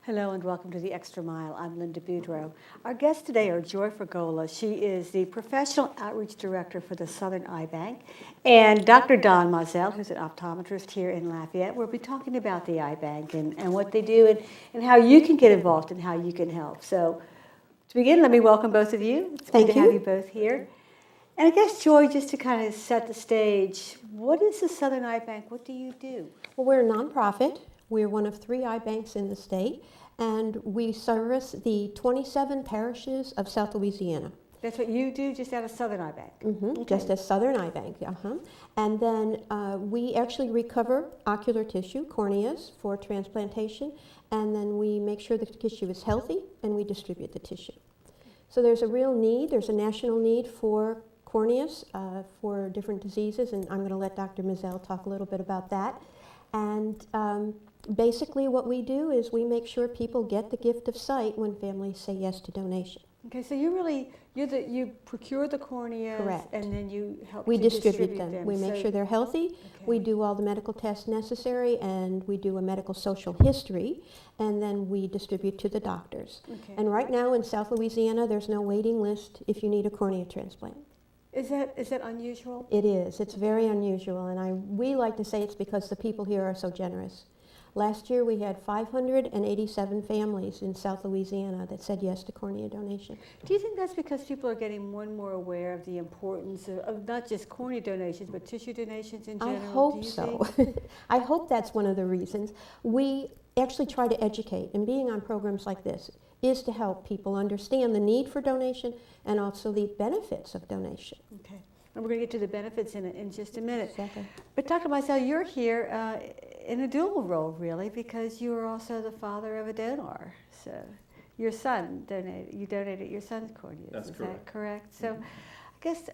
Hello and welcome to the Extra Mile. I'm Linda BoudreauX. Our guests today are Joy FRAGOLA. She is the Professional Outreach Director for the Southern Eye Bank, and Dr. Don MIZELLE, who's an optometrist here in Lafayette. We'll be talking about the eye bank and what they do and how you can get involved and how you can help. So to begin, let me welcome both of you. It's good to have you both here. And I guess, Joy, just to kind of set the stage, what is the Southern Eye Bank? What do you do? Well, we're a nonprofit. We're one of 3 eye banks in the state, and we service the 27 parishes of South Louisiana. That's what you do, just out of Southern Eye Bank? Mm-hmm. Okay. Just as Southern Eye Bank, And then we actually recover ocular tissue, corneas, for transplantation, and then we make sure the tissue is healthy, and we distribute the tissue. So there's a real need, there's a national need for corneas for different diseases, and I'm going to let Dr. MIZELLE talk a little bit about that. And basically what we do is we make sure people get the gift of sight when families say yes to donation. Okay, so you procure the corneas. Correct. And then you help We to distribute them. We make So- sure they're healthy. Okay. We do all the medical tests necessary, and we do a medical social history, and then we distribute to the doctors. Okay. And right now in South Louisiana, there's no waiting list if you need a cornea transplant. Is that unusual? It is. It's very unusual, and we like to say it's because the people here are so generous. Last year we had 587 families in South Louisiana that said yes to cornea donation. Do you think that's because people are getting more and more aware of the importance of not just cornea donations, but tissue donations in general? I hope Do you so. think? I hope that's one of the reasons. We actually try to educate, and being on programs like this is to help people understand the need for donation and also the benefits of donation. Okay. And we're going to get to the benefits in just a minute. Exactly. But Dr. MIZELLE, you're here in a dual role, really, because you are also the father of a donor. So your son you donated your son's corneas. That's Is correct. that correct? So I guess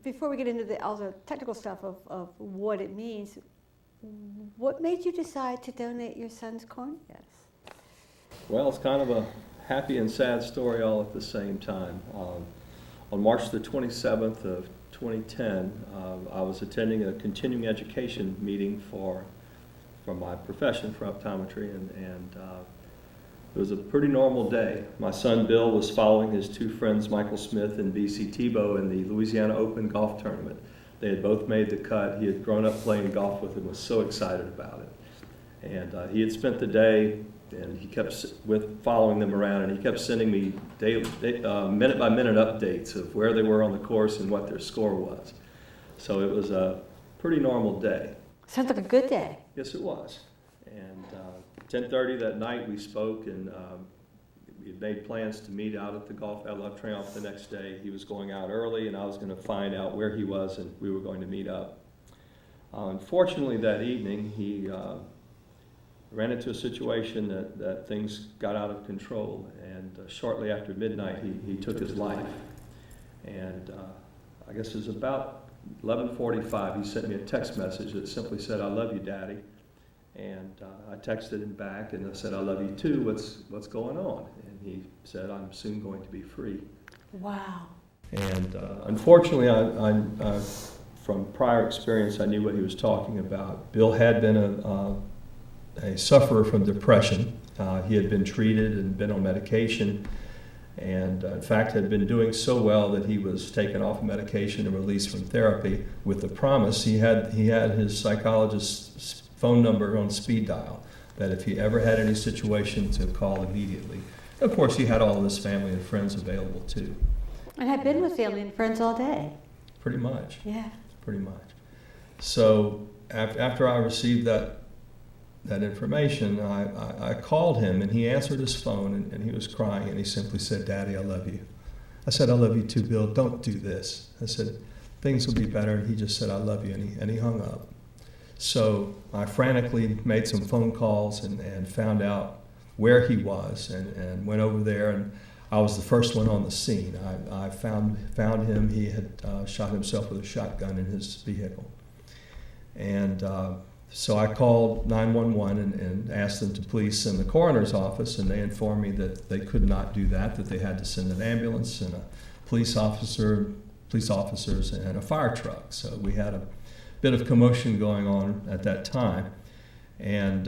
before we get into all the technical stuff of what it means, what made you decide to donate your son's corneas? Well, it's kind of a happy and sad story all at the same time. On March the 27th of 2010, I was attending a continuing education meeting for my profession for optometry, and it was a pretty normal day. My son Bill was following his 2 friends, Michael Smith and B.C. Tebow, in the Louisiana Open golf tournament. They had both made the cut. He had grown up playing golf with him, was so excited about it. And he had spent the day, and he kept following them around, and he kept sending me minute-by-minute updates of where they were on the course and what their score was. So it was a pretty normal day. Sounds like a good day. Yes, it was. And 10:30 that night we spoke, and we had made plans to meet out at the love triumph the next day. He was going out early, and I was going to find out where he was, and we were going to meet up. Unfortunately, that evening, he ran into a situation that things got out of control, and shortly after midnight he took his life. And I guess it was about 11:45, he sent me a text message that simply said, "I love you, Daddy." And I texted him back and I said, "I love you too, what's going on?" And he said, "I'm soon going to be free." Wow. And unfortunately, I from prior experience, I knew what he was talking about. Bill had been a sufferer from depression. He had been treated and been on medication, and in fact had been doing so well that he was taken off medication and released from therapy with the promise. He had his psychologist's phone number on speed dial, that if he ever had any situation to call immediately. Of course, he had all of his family and friends available too. And I've been with family and friends all day. Pretty much. Yeah. Pretty much. So after I received that information, I called him, and he answered his phone, and he was crying, and he simply said, "Daddy, I love you." I said, "I love you too, Bill. Don't do this." I said, "Things will be better." And he just said, "I love you," and he hung up. So I frantically made some phone calls and found out where he was, and went over there, and I was the first one on the scene. I found him. He had shot himself with a shotgun in his vehicle. And so I called 911 and asked them to please send the coroner's office, and they informed me that they could not do that they had to send an ambulance and a police officers and a fire truck. So we had a bit of commotion going on at that time. And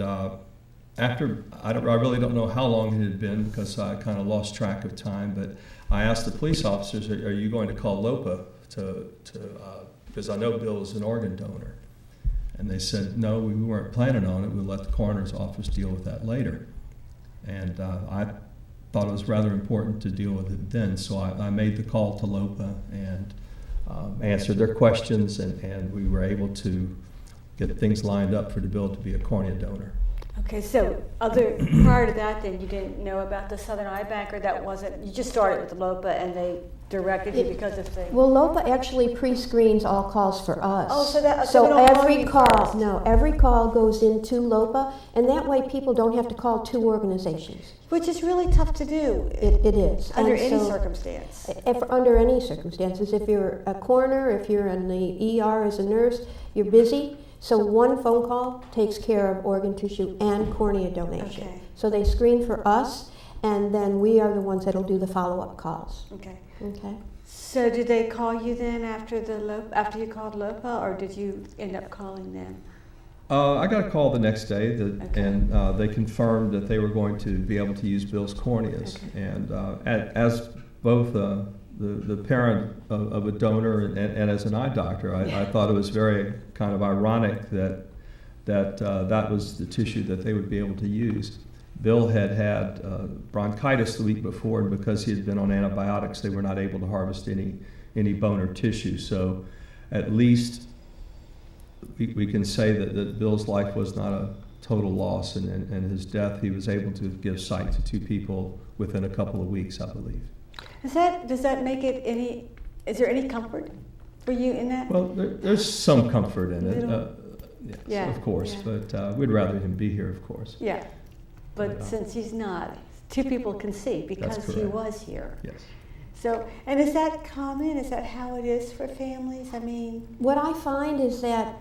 I really don't know how long it had been because I kind of lost track of time, but I asked the police officers, are you going to call LOPA because I know Bill is an organ donor. And they said, no, we weren't planning on it. We'll let the coroner's office deal with that later. And I thought it was rather important to deal with it then, so I made the call to LOPA and answered their questions, and we were able to get things lined up for Bill to be a cornea donor. Okay, so prior to that, then you didn't know about the Southern Eye Bank, or that wasn't, you just started with the LOPA and they directed you because of the... Well, LOPA actually pre-screens all calls for us. Oh, so we don't call every you call, first. no, every call goes into LOPA, and that way people don't have to call two organizations. Which is really tough to do. It is. Under And any so- circumstance. Under any circumstances, if you're a coroner, if you're in the ER as a nurse, you're busy. So one phone call takes care of organ tissue and cornea donation. Okay. So they screen for us, and then we are the ones that'll do the follow-up calls. Okay. Okay. So did they call you then after you called LOPA, or did you end up calling them? I got a call the next day, Okay. and they confirmed that they were going to be able to use Bill's corneas. Okay. And as both the parent of a donor and as an eye doctor, I thought it was very kind of ironic that was the tissue that they would be able to use. Bill had bronchitis the week before, and because he had been on antibiotics, they were not able to harvest any bone or tissue. So at least we can say that Bill's life was not a total loss, and his death, he was able to give sight to two people within a couple of weeks, I believe. Does that make it is there any comfort for you in that? Well, there's some comfort in it, Little- yes, Yeah, of course, yeah. but we'd rather him be here, of course. Yeah, but Yeah. since he's not, two people can see because he correct. was here. Yes. So, and is that common? Is that how it is for families? I mean, What I find is that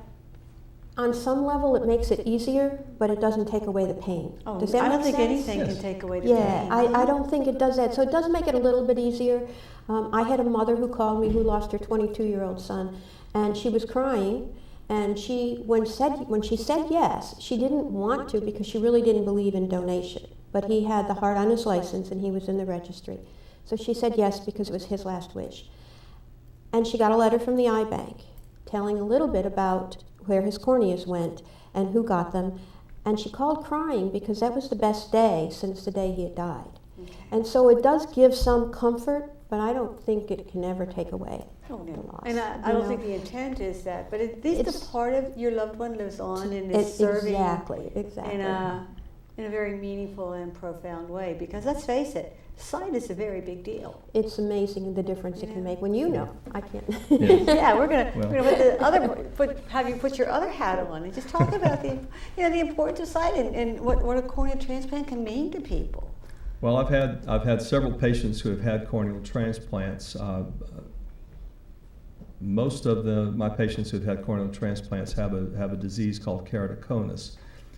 on some level it makes it easier, but it doesn't take away the pain. Does that I don't make think sense? anything Yes. can take away the Yeah, pain. I don't think it does that. So it does make it a little bit easier. I had a mother who called me who lost her 22-year-old son, and she was crying. And when she said yes, she didn't want to because she really didn't believe in donation. But he had the heart on his license, and he was in the registry. So she said yes because it was his last wish. And she got a letter from the eye bank telling a little bit about where his corneas went and who got them. And she called crying because that was the best day since the day he had died. Okay. And so it does give some comfort, but I don't think it can ever take away Oh, the no. loss. And I you don't know? think the intent is that, but at least It's- a part of your loved one lives on and is serving Exactly. in a very meaningful and profound way. Because let's face it, sight is a very big deal. It's amazing the difference it Yeah. can make when you know. I can't. Yeah. Yeah, we're gonna Well- have you put your other hat on and just talk about the importance of sight and what a corneal transplant can mean to people. Well, I've had several patients who have had corneal transplants. Most of my patients who've had corneal transplants have a disease called keratoconus.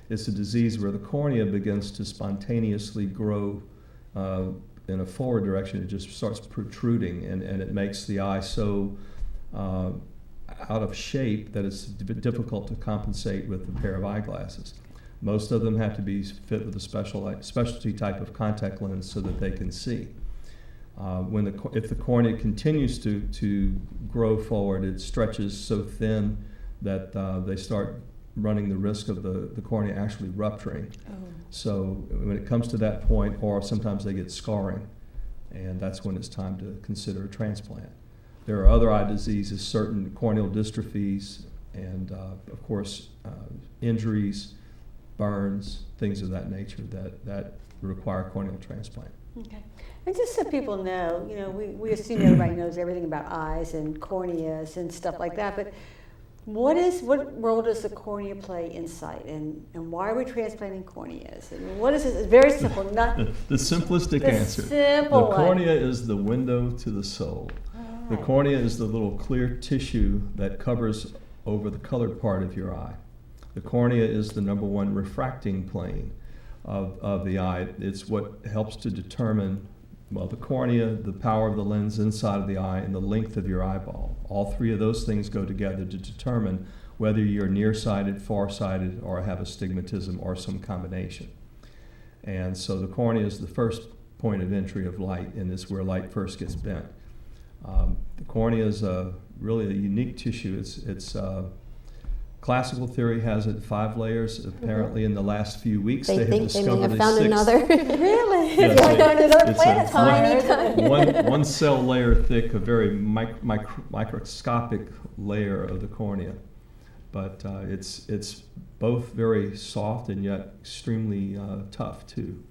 It's a disease where the cornea begins to spontaneously grow in a forward direction. It just starts protruding, and it makes the eye so out of shape that it's difficult to compensate with a pair of eyeglasses. Most of them have to be fit with a specialty type of contact lens so that they can see. If the cornea continues to grow forward, it stretches so thin that they start running the risk of the cornea actually rupturing. Oh. So when it comes to that point, or sometimes they get scarring, and that's when it's time to consider a transplant. There are other eye diseases, certain corneal dystrophies, and of course injuries, burns, things of that nature that require corneal transplant. Okay. And just so people know, we assume everybody knows everything about eyes and corneas and stuff like that, but what role does the cornea play in sight, and why are we transplanting corneas? And what is it? It's very simple. Not The simplistic the answer. simple The one. cornea is the window to the soul. The Alright. cornea is the little clear tissue that covers over the colored part of your eye. The cornea is the number one refracting plane of the eye. It's what helps to determine, well, the cornea, the power of the lens inside of the eye, and the length of your eyeball. All three of those things go together to determine whether you're nearsighted, farsighted, or have astigmatism or some combination. And so the cornea is the first point of entry of light, and it's where light first gets bent. The cornea is really a unique tissue. It's classical theory has it 5 layers. Apparently, in the last few weeks, They have think they may discovered have a found 6th. another. Really? Yeah, It's like they- on another it's a planet tiny, somewhere. one cell layer thick, a very microscopic layer of the cornea. But it's both very soft and yet extremely tough too,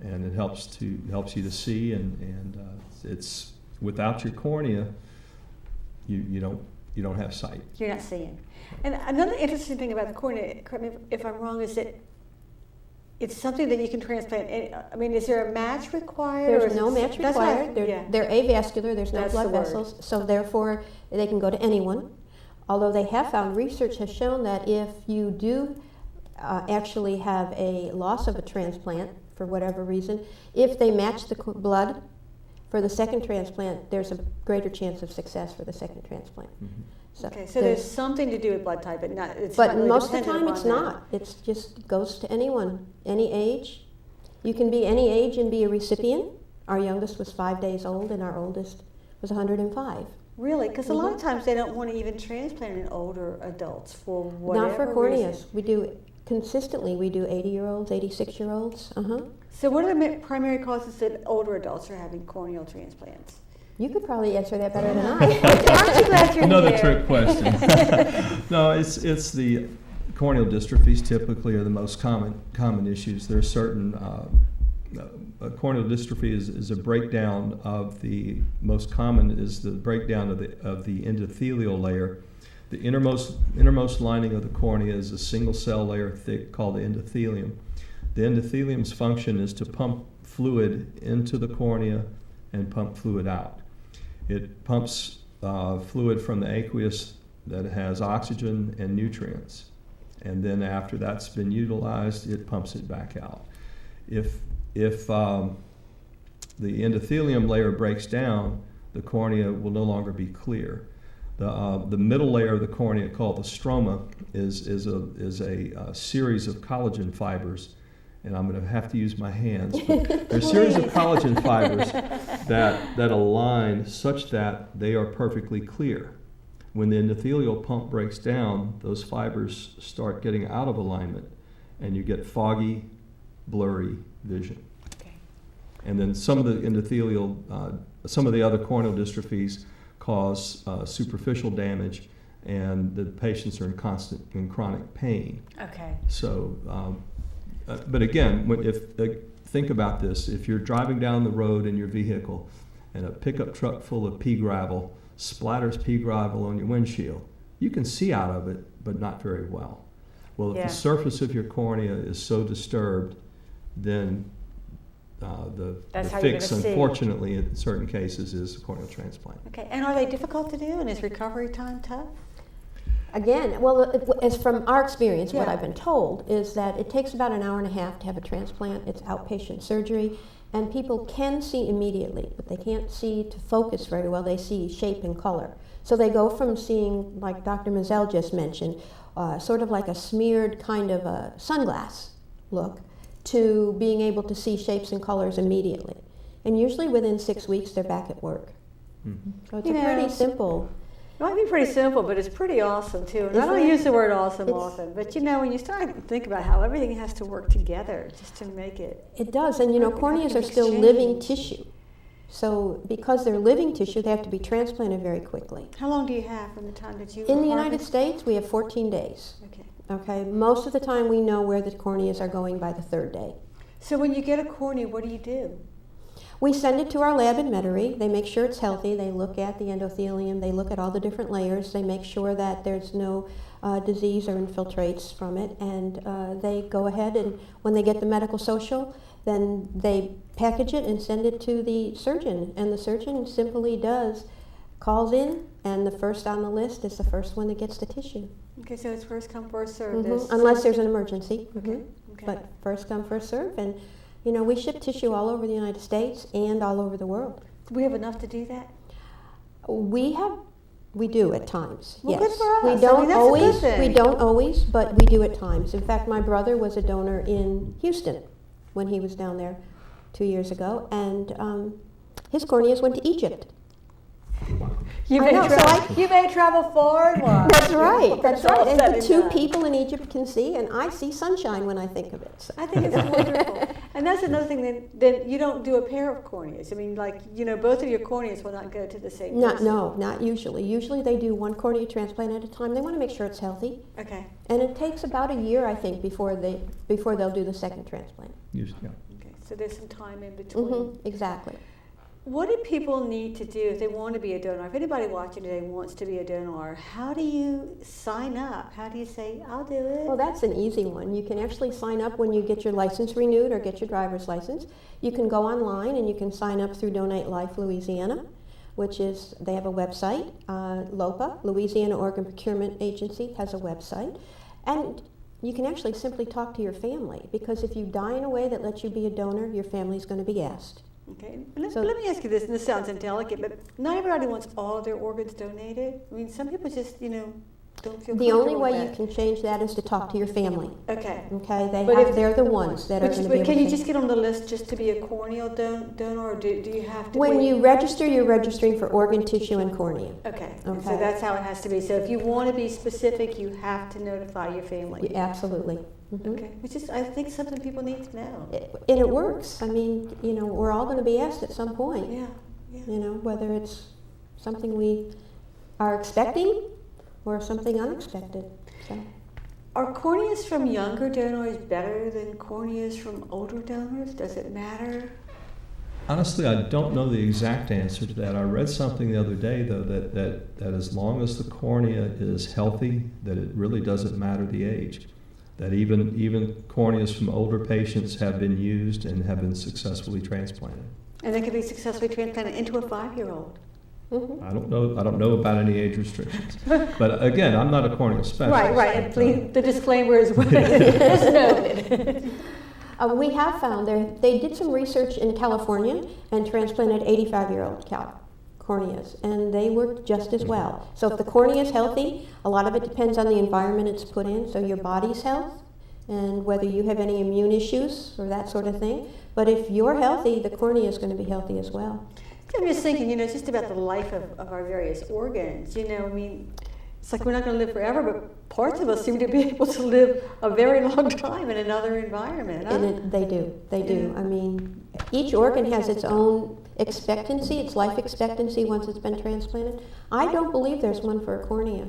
and it helps you to see. And it's without your cornea, you don't have sight. You're not seeing. And another interesting thing about the cornea, correct me if I'm wrong, is that it's something that you can transplant. I mean, is there a match required? or There's is no it- match that's required. not- They're, yeah. they're avascular, there's no That's blood the word. vessels, so therefore they can go to anyone. Although they have found, research has shown that if you do actually have a loss of a transplant for whatever reason, if they match the blood for the second transplant, there's a greater chance of success for the second transplant. So, Okay, so there's something to do with blood type, but not. It's but not really most of the dependent time it's upon that. not. It's just goes to anyone, any age. You can be any age and be a recipient. Our youngest was 5 days old, and our oldest was 105. Really? Because a lot of times they don't want to even transplant in older adults for whatever Not for corneas. reason. We do consistently. We do 80-year-olds, 86-year-olds. So what are the primary causes that older adults are having corneal transplants? You could probably answer that better than I. Aren't you glad you're Another here? trick question. No, it's the corneal dystrophies typically are the most common issues. There are certain corneal dystrophy is a breakdown of the most common is the breakdown of the endothelial layer. The innermost lining of the cornea is a single cell layer thick called the endothelium. The endothelium's function is to pump fluid into the cornea and pump fluid out. It pumps fluid from the aqueous that has oxygen and nutrients, and then after that's been utilized, it pumps it back out. If the endothelium layer breaks down, the cornea will no longer be clear. The middle layer of the cornea, called the stroma, is a series of collagen fibers, and I'm going to have to use my hands. But there are a series of collagen fibers that align such that they are perfectly clear. When the endothelial pump breaks down, those fibers start getting out of alignment, and you get foggy, blurry vision. Okay. And then some of the endothelial, some of the other corneal dystrophies cause superficial damage, and the patients are in constant and chronic pain. Okay. So, but again, think about this: if you're driving down the road in your vehicle, and a pickup truck full of pea gravel splatters pea gravel on your windshield, you can see out of it, but not very well. Well, if Yeah. the surface of your cornea is so disturbed, then the That's how you're fix, gonna see. unfortunately, in certain cases, is a corneal transplant. Okay. And are they difficult to do? And is recovery time tough? Again, well, as from our experience, what Yeah. I've been told is that it takes about an hour and a half to have a transplant. It's outpatient surgery, and people can see immediately, but they can't see to focus very well. They see shape and color. So they go from seeing, like Dr. Mizelle just mentioned, sort of like a smeared kind of a sunglass look, to being able to see shapes and colors immediately. And usually within 6 weeks, they're back at work. So it's You a know, pretty simple. It might be pretty simple, but it's pretty awesome too. And I Isn't don't it? use the word awesome It's- often, but you know, when you start to think about how everything has to work together just to make it. It does, and you know, corneas are still living tissue. So because they're living tissue, they have to be transplanted very quickly. How long do you have from the time that you In the United harvest? States, we have 14 days. Okay. Okay, most of the time we know where the corneas are going by the 3rd day. So when you get a cornea, what do you do? We send it to our lab in Metairie. They make sure it's healthy. They look at the endothelium. They look at all the different layers. They make sure that there's no disease or infiltrates from it. And they go ahead, and when they get the medical social, then they package it and send it to the surgeon. And the surgeon simply calls in, and the first on the list is the first one that gets the tissue. Okay, so it's first come, first served. Unless there's an emergency. Okay. But first come, first serve. And you know, we ship tissue all over the United States and all over the world. Do we have enough to do that? We do at times. Well, yes. good for us. I We mean, don't that's a good always. thing. We don't always, but we do at times. In fact, my brother was a donor in Houston, when he was down there 2 years ago, and his corneas went to Egypt. You I may, know, so you may travel far and wide. That's right, that's right. And Said the and two done. people in Egypt can see, and I see sunshine when I think of it. So. I think it's wonderful. And that's another thing, then you don't do a pair of corneas. I mean, like, both of your corneas will not go to the same person. Not usually. Usually they do one cornea transplant at a time. They want to make sure it's healthy. Okay. And it takes about a year, I think, before they'll do the second transplant. Yeah. Okay. So there's some time in between. Exactly. What do people need to do if they want to be a donor? If anybody watching today wants to be a donor, how do you sign up? How do you say, I'll do it? Well, that's an easy one. You can actually sign up when you get your license renewed or get your driver's license. You can go online and you can sign up through Donate Life Louisiana, which is, they have a website. LOPA, Louisiana Organ Procurement Agency, has a website. And you can actually simply talk to your family, because if you die in a way that lets you be a donor, your family's going to be asked. Okay, let So- me ask you this, and this sounds indelicate, but not everybody wants all of their organs donated. I mean, some people just, don't feel The only comfortable way with you that. can change that is to talk to your family. Okay. Okay, But they're the ones that are going to be But able can you to. just get on the list just to be a corneal donor, or do you have to When wait? you register, you're registering for organ, tissue, and cornea. Okay, Okay. so that's how it has to be. So if you want to be specific, you have to notify your family. Yeah, absolutely. Mhm. Okay, which is, I think, something people need to know. And it works. I mean, we're all going to be asked at some point. Yeah, yeah. Whether it's something we are expecting or something unexpected. So. Are corneas from younger donors better than corneas from older donors? Does it matter? Honestly, I don't know the exact answer to that. I read something the other day, though, that as long as the cornea is healthy, that it really doesn't matter the age. That even corneas from older patients have been used and have been successfully transplanted. And they can be successfully transplanted into a 5-year-old. Mhm. I don't know about any age restrictions. But again, I'm not a corneal specialist. Right, and please, the disclaimer is noted. We have found they did some research in California and transplanted 85-year-old corneas, and they worked just as well. So if the cornea is healthy, a lot of it depends on the environment it's put in, so your body's health and whether you have any immune issues or that sort of thing. But if you're healthy, the cornea is going to be healthy as well. I'm just thinking, just about the life of our various organs. I mean, it's like we're not going to live forever, but parts of us seem to be able to live a very long time in another environment. Huh? And they do. Yeah. I mean, each organ has its own expectancy, its life expectancy once it's been transplanted. I don't believe there's one for a cornea.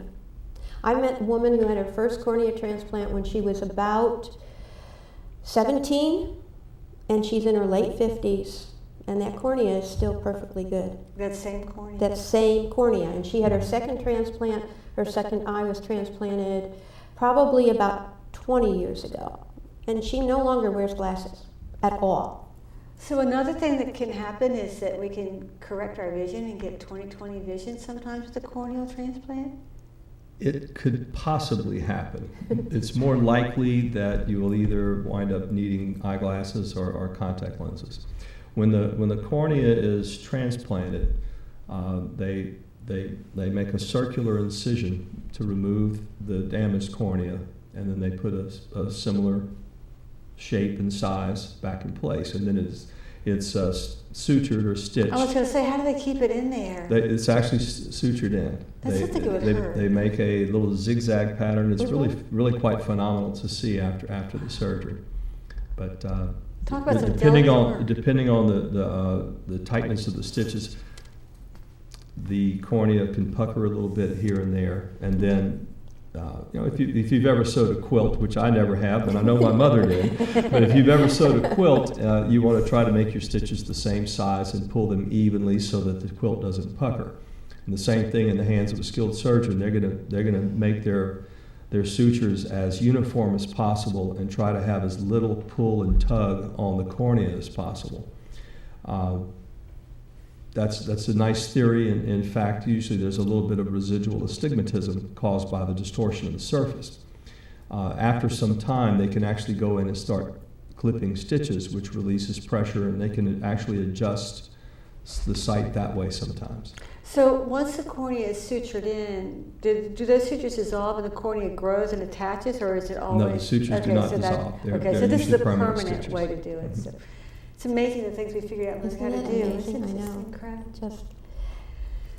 I met a woman who had her first cornea transplant when she was about 17, and she's in her late 50s, and that cornea is still perfectly good. That same cornea. That same cornea. And she had her second transplant, her second eye was transplanted probably about 20 years ago. And she no longer wears glasses at all. So another thing that can happen is that we can correct our vision and get 20/20 vision sometimes with a corneal transplant. It could possibly happen. It's more likely that you will either wind up needing eyeglasses or contact lenses. When the cornea is transplanted, they make a circular incision to remove the damaged cornea, and then they put a similar shape and size back in place, and then it's sutured or stitched. I was going to say, how do they keep it in there? It's actually sutured in. That's something it would hurt. They make a little zigzag pattern. It's really quite phenomenal to see after the surgery. But Talk about some depending delicate on work. the tightness of the stitches, the cornea can pucker a little bit here and there, and then if you've ever sewed a quilt, which I never have, but I know my mother did, but if you've ever sewed a quilt, you want to try to make your stitches the same size and pull them evenly so that the quilt doesn't pucker. And the same thing in the hands of a skilled surgeon. They're gonna make their sutures as uniform as possible and try to have as little pull and tug on the cornea as possible. That's a nice theory, and in fact, usually there's a little bit of residual astigmatism caused by the distortion of the surface. After some time, they can actually go in and start clipping stitches, which releases pressure, and they can actually adjust the site that way sometimes. So once the cornea is sutured in, do those sutures dissolve and the cornea grows and attaches, or is it always? No, the sutures do not so dissolve. So They're this is usually a permanent stitches. way to do it. So it's amazing the things we figured out and learned how to Isn't do. it amazing? It's I just know. incredible. Just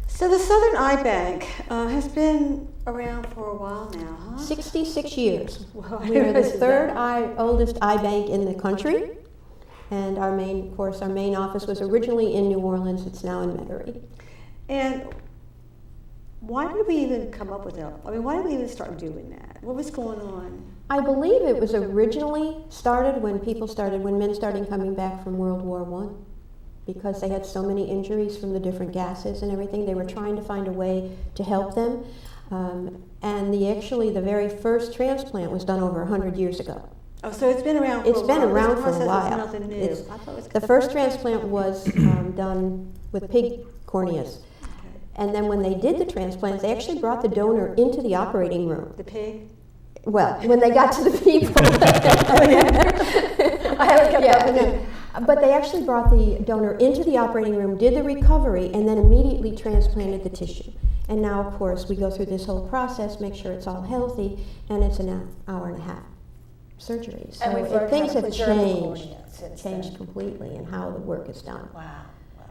So the Southern Eye Bank has been around for a while now, huh? 66 years. Well, I We are the realize third that. oldest eye bank in the country. And our main office was originally in New Orleans. It's now in Metairie. And why did we even come up with that? I mean, why did we even start doing that? What was going on? I believe it was originally started when men started coming back from World War I, because they had so many injuries from the different gases and everything. They were trying to find a way to help them. And the very first transplant was done over 100 years ago. Oh, so it's been around for It's a been while. around This for a process is while. nothing new. It's- I thought it was The first transplant was done with pig corneas. And then when they did the transplants, they actually brought the donor into the operating room. The pig? Well, when they got to the people. I haven't kept up with it. But they actually brought the donor into the operating room, did the recovery, and then immediately transplanted the tissue. And now, of course, we go through this whole process, make sure it's all healthy, and it's an hour and a half surgery. So And we've learned things how to have preserve the changed, cornea since then. completely in how the work is done. Wow.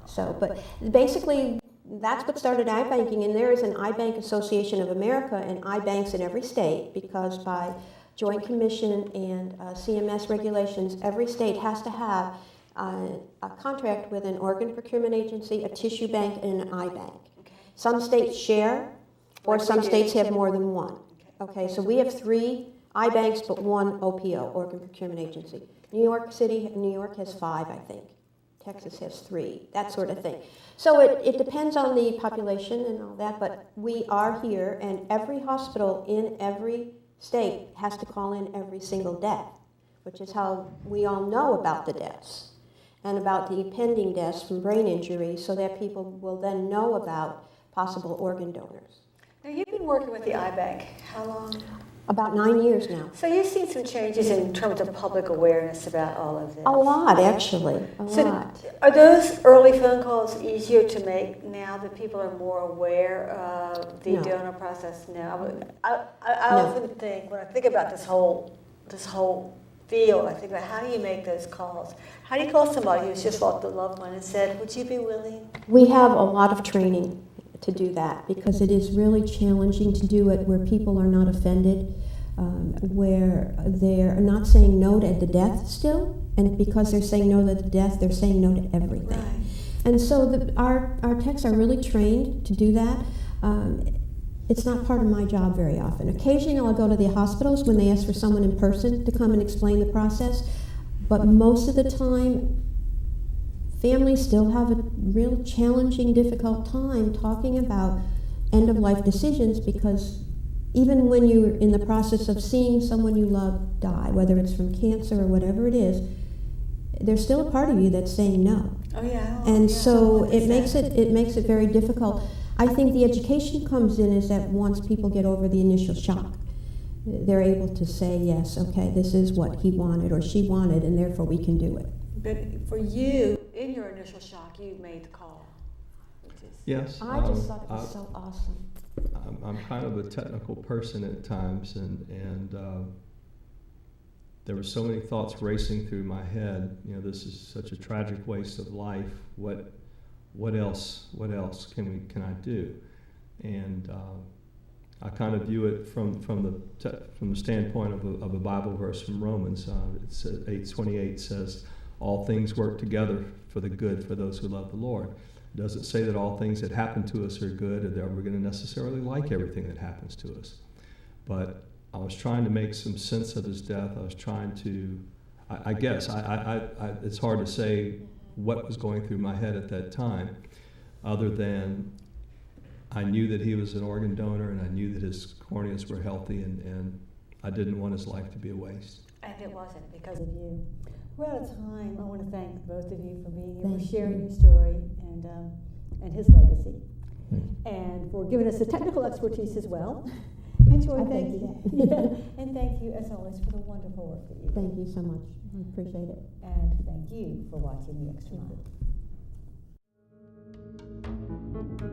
So, but basically, that's what started eye banking, and there is an Eye Bank Association of America and eye banks in every state, because by Joint Commission and CMS regulations, every state has to have a contract with an organ procurement agency, a tissue bank, and an eye bank. Some states share, or Like some we do. states have more than one. Okay, so we have 3 eye banks, but 1 OPO, organ procurement agency. New York has 5, I think. Texas has 3, that sort of thing. So it depends on the population and all that, but we are here, and every hospital in every state has to call in every single death, which is how we all know about the deaths and about the pending deaths from brain injury, so that people will then know about possible organ donors. Now, you've been working with the Eye Bank how long? About 9 years now. So you've seen some changes in terms of public awareness about all of this? A lot, actually, a So lot. are those early phone calls easier to make now that people are more aware of the No. donor process? No. I No. often think, when I think about this whole field, I think about how do you make those calls? How do you call somebody who's just lost a loved one and said, would you be willing? We have a lot of training to do that, because it is really challenging to do it where people are not offended, where they're not saying no to the death still, and because they're saying no to the death, they're saying no to everything. Right. And so our techs are really trained to do that. It's not part of my job very often. Occasionally I'll go to the hospitals when they ask for someone in person to come and explain the process, but most of the time families still have a real challenging, difficult time talking about end-of-life decisions, because even when you're in the process of seeing someone you love die, whether it's from cancer or whatever it is, there's still a part of you that's saying no. Oh, yeah. And yeah, so it 100%. makes it very difficult. I think the education comes in is that once people get over the initial shock, they're able to say, yes, okay, this is what he wanted or she wanted, and therefore we can do it. But for you, in your initial shock, you made the call. Which is, Yes. I just thought it was so awesome. I'm kind of a technical person at times, and there were so many thoughts racing through my head. You know, this is such a tragic waste of life. What else can I do? And I kind of view it from the standpoint of a Bible verse from Romans. It's 8:28 says, "All things work together for the good for those who love the Lord." It doesn't say that all things that happen to us are good, or that we're going to necessarily like everything that happens to us. But I was trying to make some sense of his death. I was trying to, I guess, it's hard to say what was going through my head at that time, other than I knew that he was an organ donor, and I knew that his corneas were healthy, and I didn't want his life to be a waste. and it wasn't because of you. We're out of time. I want to thank both of you for being here, Thank for sharing you. your story and his legacy, and for giving us the technical expertise as well. And Joy, I thank thank you. you. And thank you, as always, for the wonderful work that you do. Thank you so much. I appreciate it. And thank you for watching The Extra Mile. you.